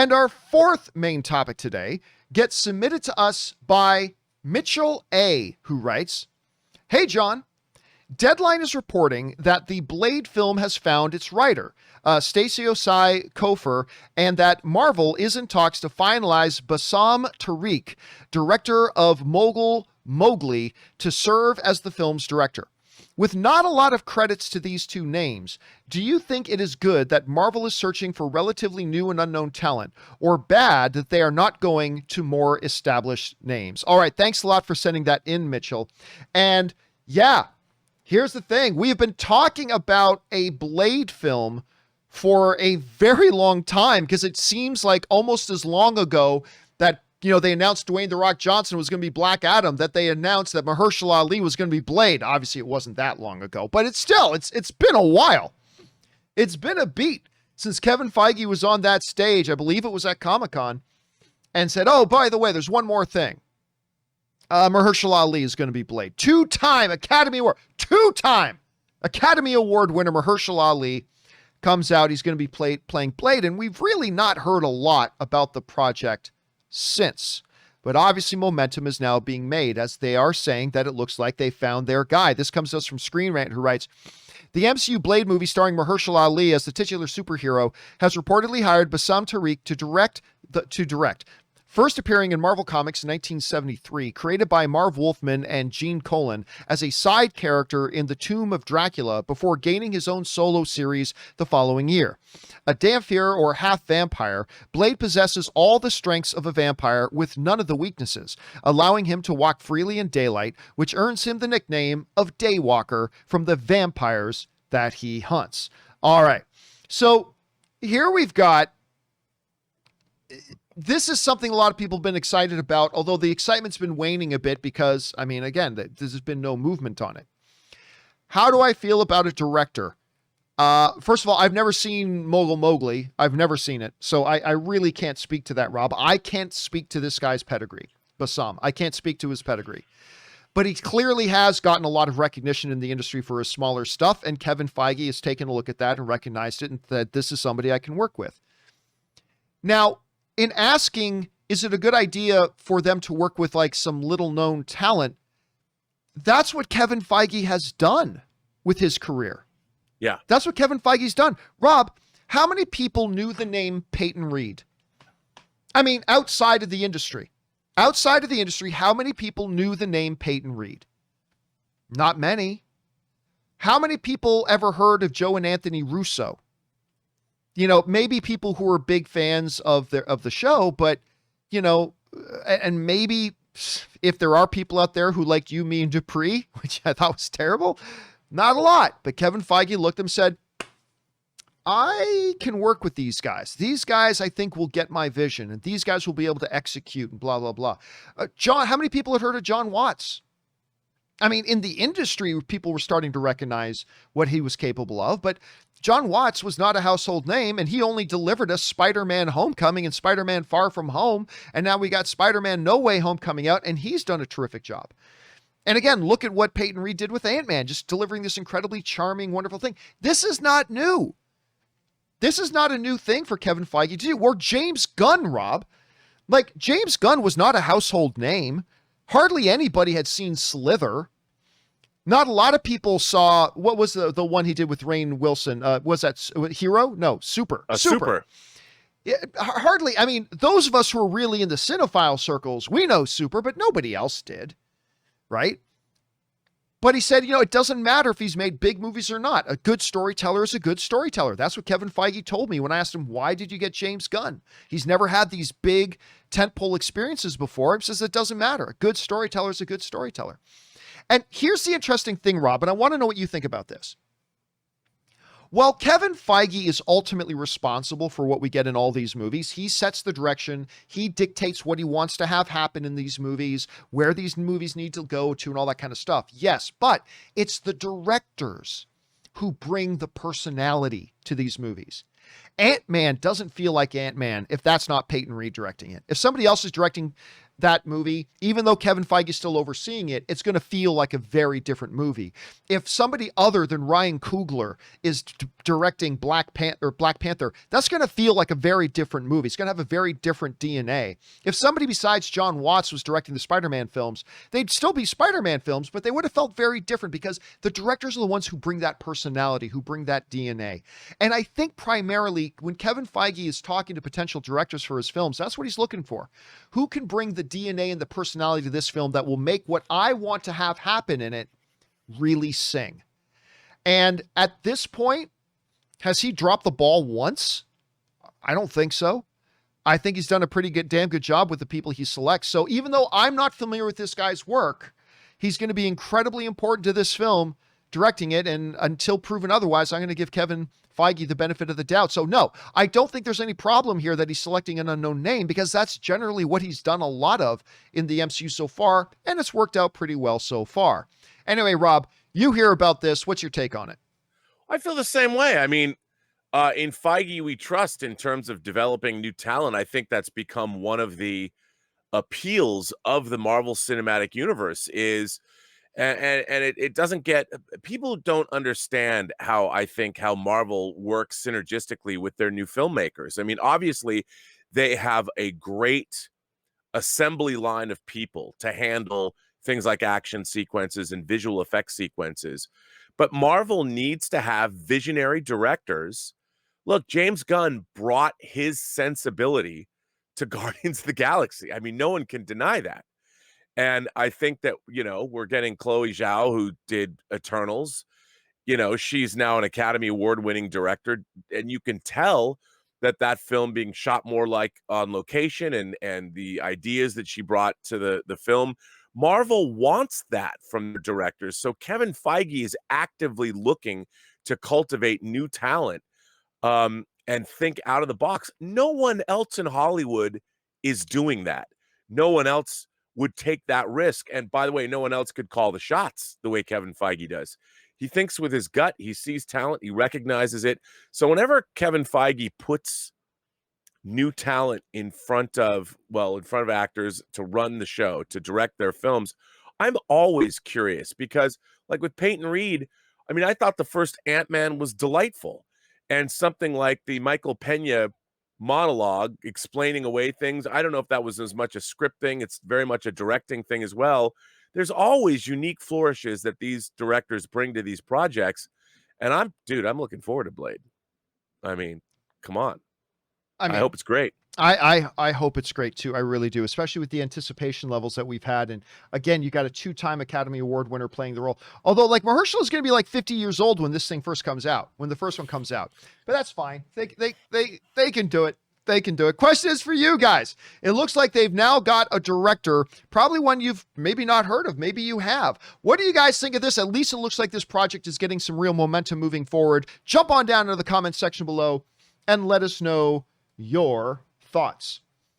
And our fourth main topic today gets submitted to us by Mitchell A., who writes, "Hey, John. Deadline is reporting that the Blade film has found its writer, Stacy Osei-Kuffour, and that Marvel is in talks to finalize Bassam Tariq, director of Mogul Mowgli, to serve as the film's director. With not a lot of credits to these two names, do you think it is good that Marvel is searching for relatively new and unknown talent, or bad that they are not going to more established names?" All right, thanks a lot for sending that in, Mitchell. And yeah, here's the thing. We have been talking about a Blade film for a very long time, because it seems like almost as long ago that, they announced Dwayne "The Rock" Johnson was going to be Black Adam, that they announced that Mahershala Ali was going to be Blade. Obviously, it wasn't that long ago, but it's been a while. It's been a beat since Kevin Feige was on that stage. I believe it was at Comic-Con, and said, "Oh, by the way, there's one more thing. Mahershala Ali is going to be Blade." Two-time Academy Award winner Mahershala Ali comes out. He's going to be playing Blade, and we've really not heard a lot about the project since. But obviously momentum is now being made, as they are saying that it looks like they found their guy. This comes to us from Screen Rant, who writes, "The MCU Blade movie starring Mahershala Ali as the titular superhero has reportedly hired Bassam Tariq to direct. First appearing in Marvel Comics in 1973, created by Marv Wolfman and Gene Colan as a side character in The Tomb of Dracula before gaining his own solo series the following year. A Dhampir or half-vampire, Blade possesses all the strengths of a vampire with none of the weaknesses, allowing him to walk freely in daylight, which earns him the nickname of Daywalker from the vampires that he hunts." All right, so here we've got... This is something a lot of people have been excited about, although the excitement's been waning a bit because, again, there's been no movement on it. How do I feel about a director? First of all, I've never seen Mogul Mowgli. I've never seen it. So I really can't speak to that, Rob. I can't speak to this guy's pedigree, Bassam. I can't speak to his pedigree. But he clearly has gotten a lot of recognition in the industry for his smaller stuff, and Kevin Feige has taken a look at that and recognized it and said, this is somebody I can work with. Now, in asking, is it a good idea for them to work with like some little known talent? That's what Kevin Feige has done with his career. Yeah. That's what Kevin Feige's done. Rob, how many people knew the name Peyton Reed? Outside of the industry. Outside of the industry, how many people knew the name Peyton Reed? Not many. How many people ever heard of Joe and Anthony Russo? Maybe people who are big fans of the show, but, and maybe if there are people out there who like you, me, and Dupree, which I thought was terrible, not a lot. But Kevin Feige looked at him and said, I can work with these guys. These guys, I think, will get my vision, and these guys will be able to execute and blah, blah, blah. John, how many people had heard of John Watts? In the industry, people were starting to recognize what he was capable of, but John Watts was not a household name, and he only delivered us Spider-Man Homecoming and Spider-Man Far From Home, and now we got Spider-Man No Way Home coming out, and he's done a terrific job. And again, look at what Peyton Reed did with Ant-Man, just delivering this incredibly charming, wonderful thing. This is not new. This is not a new thing for Kevin Feige to do. Or James Gunn, Rob. James Gunn was not a household name. Hardly anybody had seen Slither. Not a lot of people saw, what was the one he did with Rainn Wilson? Was that Hero? No, Super. Super. Yeah, hardly, those of us who are really in the cinephile circles, we know Super, but nobody else did, right? But he said, it doesn't matter if he's made big movies or not. A good storyteller is a good storyteller. That's what Kevin Feige told me when I asked him, why did you get James Gunn? He's never had these big tentpole experiences before. He says it doesn't matter. A good storyteller is a good storyteller. And here's the interesting thing, Rob, and I want to know what you think about this. While Kevin Feige is ultimately responsible for what we get in all these movies, he sets the direction, he dictates what he wants to have happen in these movies, where these movies need to go to, and all that kind of stuff. Yes, but it's the directors who bring the personality to these movies. Ant-Man doesn't feel like Ant-Man if that's not Peyton Reed directing it. If somebody else is directing that movie, even though Kevin Feige is still overseeing it, it's going to feel like a very different movie. If somebody other than Ryan Coogler is directing Black Panther, that's going to feel like a very different movie. It's going to have a very different DNA. If somebody besides John Watts was directing the Spider-Man films, they'd still be Spider-Man films, but they would have felt very different because the directors are the ones who bring that personality, who bring that DNA. And I think primarily when Kevin Feige is talking to potential directors for his films, that's what he's looking for. Who can bring the DNA and the personality to this film that will make what I want to have happen in it really sing? And at this point, has he dropped the ball once? I don't think so. I think he's done a damn good job with the people he selects. So even though I'm not familiar with this guy's work, he's going to be incredibly important to this film, directing it. And until proven otherwise, I'm going to give Kevin Feige the benefit of the doubt. So no, I don't think there's any problem here that he's selecting an unknown name, because that's generally what he's done a lot of in the MCU so far, and it's worked out pretty well so far. Anyway, Rob, you hear about this. What's your take on it? I feel the same way. I mean, in Feige we trust in terms of developing new talent. I think that's become one of the appeals of the Marvel Cinematic Universe is, and it doesn't get, people don't understand how Marvel works synergistically with their new filmmakers. I mean, obviously they have a great assembly line of people to handle things like action sequences and visual effects sequences, but Marvel needs to have visionary directors. Look, James Gunn brought his sensibility to Guardians of the Galaxy. I mean, no one can deny that. And I think that, we're getting Chloe Zhao, who did Eternals. She's now an Academy Award-winning director, and you can tell that film being shot more like on location, and the ideas that she brought to the film. Marvel wants that from the directors. So Kevin Feige is actively looking to cultivate new talent and think out of the box. No one else in Hollywood is doing that. No one else would take that risk. And by the way, no one else could call the shots the way Kevin Feige does. He thinks with his gut, he sees talent, he recognizes it. So whenever Kevin Feige puts new talent in front of actors to run the show, to direct their films, I'm always curious, because like with Peyton Reed, I mean, I thought the first Ant-Man was delightful. And something like the Michael Pena monologue explaining away things, I don't know if that was as much a script thing. It's very much a directing thing as well. There's always unique flourishes that these directors bring to these projects. And I'm looking forward to Blade. I mean, come on. I hope it's great. I hope it's great too. I really do, especially with the anticipation levels that we've had. And again, you got a 2-time Academy Award winner playing the role. Although like Mahershala is going to be like 50 years old when this thing first comes out, when the first one comes out, but that's fine. They can do it. They can do it. Question is for you guys. It looks like they've now got a director, probably one you've maybe not heard of. Maybe you have. What do you guys think of this? At least it looks like this project is getting some real momentum moving forward. Jump on down into the comments section below and let us know your thoughts.